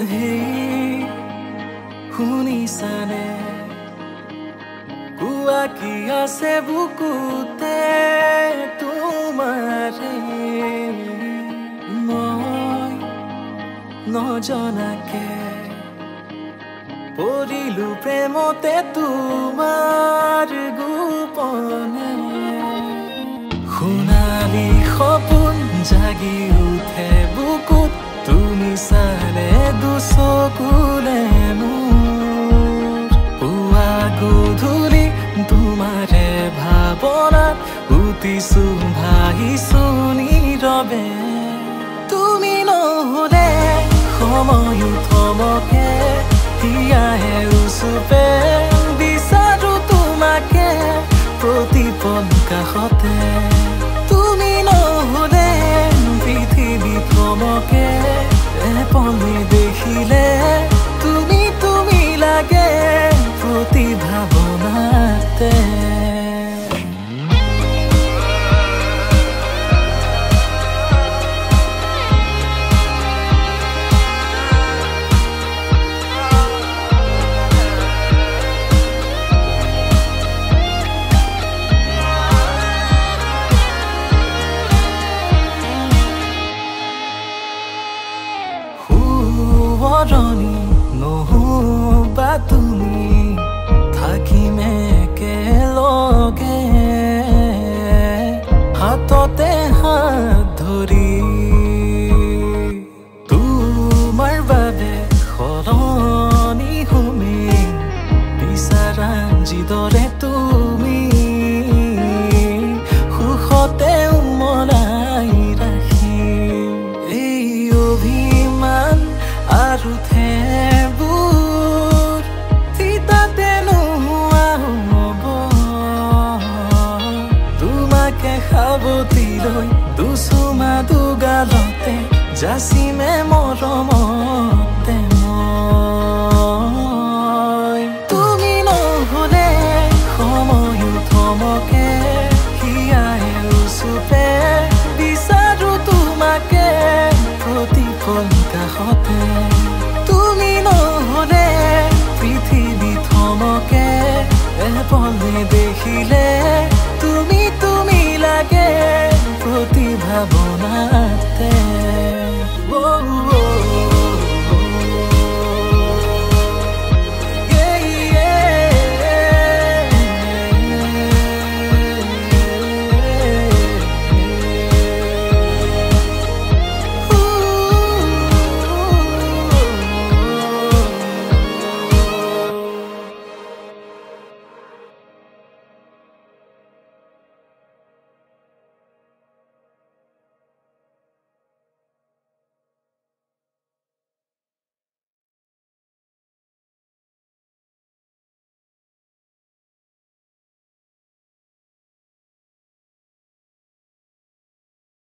Hey, শুনিছানে কুয়া কি আছে বুকুতে তোমাৰে মই নজনাকে পৰিলো প্ৰেমতে তোমাৰ গোপনে সোণালী সপোন জাগি উঠে বুকুত তুমি চালে দুচকুলে মোৰ পুৱা গধূলি তোমাৰে ভাৱনাত উঠিছো ভাহিছো নীৰৱে তুমি নহলে সময় থমকে হিয়াহে উচুপে বিচাৰো তোমাকে প্ৰতিপল কাষতে তুমি নহলে পৃথিৱী থমকে এপলে দেখিলে তুমি তুমি লাগে প্ৰতি ভাৱনাতে বৰণি নহবা তুমি থাকিমে একেলগে হাততে হাত ধৰি তোমাৰ বাবে সলনি হমি বিচাৰা যিদৰে তুমি সুখতে উমলাই ৰাখি এই অভিমান আৰু থেবোৰ তিতাতে নোহোৱা হ'ব তোমাকে সাৱটি লৈ দুচুমা দুগালতে যাচিমে মৰমতে মই তুমি নহলে সময় থমকে হিয়াহে উচুপে বিচাৰো তোমাকে প্ৰতিপল কাষতে তুমি নহলে পৃথিৱী থমকে এপলে দেখিলে তুমি